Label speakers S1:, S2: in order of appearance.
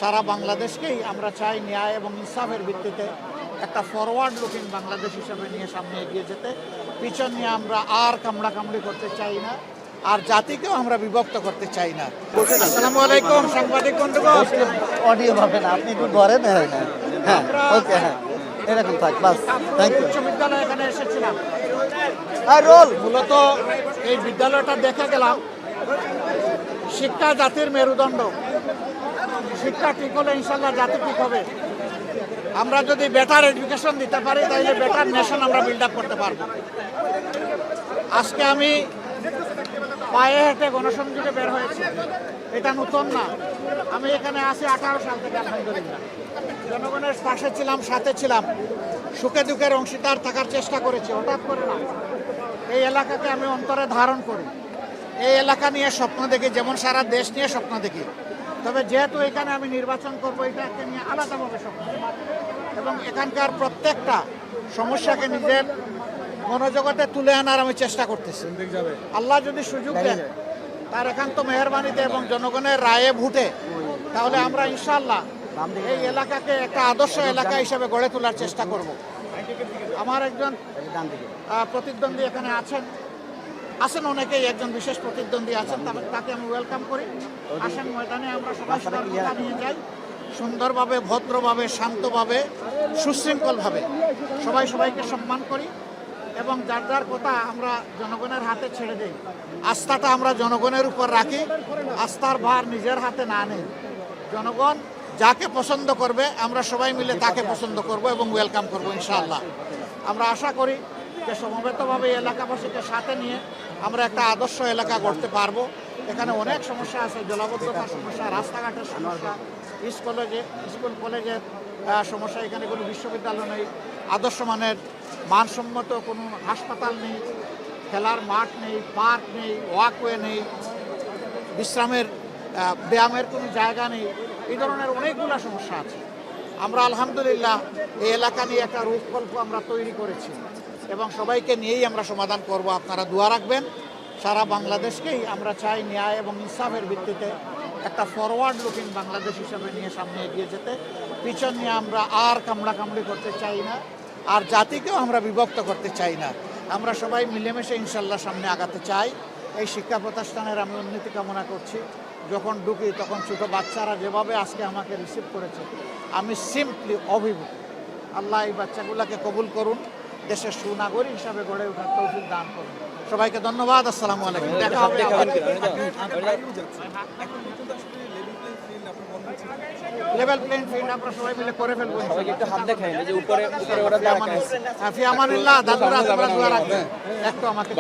S1: সারা বাংলাদেশকেই আমরা চাই ন্যায় এবং ইনসাফের ভিত্তিতে একটা ফরওয়ার্ড লুকিং বাংলাদেশ হিসেবে নিয়ে সামনে এগিয়ে যেতে। পিছন নিয়ে আমরা আর কামড়াকামড়ি করতে চাই না, আর জাতিকেও আমরা বিভক্ত করতে চাই না। আসসালামু আলাইকুম সাংবাদিক বন্ধুগণ।
S2: অডিও হবে না, আপনি একটু ঘরে নেয় না। হ্যাঁ, ওকে, হ্যাঁ, এরকম থাক, বাস। Thank you.
S1: উচ্চ বিদ্যালয়ে এখানে এসেছিলাম।
S2: আর রোল
S1: মূলত এই বিদ্যালয়টা দেখে গেলাম, শিক্ষা জাতির মেরুদণ্ড। শিক্ষা ঠিক হলে ইনশাল্লাহ জাতি ঠিক হবে। আমরা যদি বেটার এডুকেশন দিতে পারি তাহলে বেটার নেশন আমরা বিল্ড আপ করতে পারবো। আজকে আমি পায়ে হেঁটে গণসংযোগে বের হয়েছি, এটা নতুন না। আমি এখানে আসি 18 সাল থেকে, আলহামদুলিল্লাহ। জনগণের পাশে ছিলাম, সাথে ছিলাম, সুখে দুঃখের অংশীদার থাকার চেষ্টা করেছি। হঠাৎ করে না, এই এলাকাকে আমি অন্তরে ধারণ করি। এই এলাকা নিয়ে স্বপ্ন দেখি, যেমন সারা দেশ নিয়ে স্বপ্ন দেখি। তবে যেহেতু এখানে আমি নির্বাচন করবো, এটাকে নিয়ে আলাদাভাবে স্বপ্ন দেখি এবং এখানকার প্রত্যেকটা সমস্যাকে নিজের মনোজগতে তুলে আনার আমি চেষ্টা করতেছি। আল্লাহ যদি সুযোগ দেন, তার একান্ত মেহরবানিতে এবং জনগণের রায়ে ভোটে, তাহলে আমরা ইনশাআল্লাহ এই এলাকাকে একটা আদর্শ এলাকা হিসেবে গড়ে তোলার চেষ্টা করব। আমার একজন প্রতিদ্বন্দ্বী এখানে আছেন, অনেকেই, একজন বিশেষ প্রতিদ্বন্দ্বী আছেন, তাকে আমি ওয়েলকাম করি। আসেন ময়দানে, আমরা সবাই সতর্কতা নিয়ে যাই, সুন্দরভাবে, ভদ্রভাবে, শান্তভাবে, সুশৃঙ্খলভাবে সবাই সবাইকে সম্মান করি এবং যার যার কথা আমরা জনগণের হাতে ছেড়ে দেই। আস্থাটা আমরা জনগণের উপর রাখি, আস্থার ভার নিজের হাতে না নেই। জনগণ যাকে পছন্দ করবে আমরা সবাই মিলে তাকে পছন্দ করব এবং ওয়েলকাম করব ইনশাআল্লাহ। আমরা আশা করি যে সমবেতভাবে এলাকাবাসীকে সাথে নিয়ে আমরা একটা আদর্শ এলাকা গড়তে পারবো। এখানে অনেক সমস্যা আছে, জলাবদ্ধতার সমস্যা, রাস্তাঘাটের সমস্যা, স্কুল কলেজের সমস্যা। এখানে কোনো বিশ্ববিদ্যালয় নেই, আদর্শ মানের মানসম্মত কোনো হাসপাতাল নেই, খেলার মাঠ নেই, পার্ক নেই, ওয়াকওয়ে নেই, বিশ্রামের ব্যায়ামের কোনো জায়গা নেই। এই ধরনের অনেকগুলো সমস্যা আছে। আমরা আলহামদুলিল্লাহ এই এলাকা নিয়ে একটা রূপকল্প আমরা তৈরি করেছি এবং সবাইকে নিয়েই আমরা সমাধান করব। আপনারা দোয়া রাখবেন। সারা বাংলাদেশকেই আমরা চাই ন্যায় এবং ইনসাফের ভিত্তিতে একটা ফরওয়ার্ড লুকিং বাংলাদেশ হিসাবে নিয়ে সামনে এগিয়ে যেতে। পিছন নিয়ে আমরা আর কামড়াকামড়ি করতে চাই না, আর জাতিকেও আমরা বিভক্ত করতে চাই না। আমরা সবাই মিলেমিশে ইনশাল্লাহ সামনে আগাতে চাই। এই শিক্ষা প্রতিষ্ঠানের আমি উন্নতি কামনা করছি। যখন ঢুকি তখন ছোটো বাচ্চারা যেভাবে আজকে আমাকে রিসিভ করেছে, আমি সিম্পলি অভিভূত। আল্লাহ এই বাচ্চাগুলোকে কবুল করুন, দেশের সুনাগরিক হিসাবে গড়ে ওঠার তৌফিক দান করুন। সবাইকে ধন্যবাদ। আসসালামু আলাইকুম। দেখা হবে। লেভেল প্লেইং ফিল্ড আমরা সবাই মিলে করে ফেলবো। ফি আমানিল্লাহ। দাদুরা তোমরা দোয়া রাখবেন। একটু আমাকে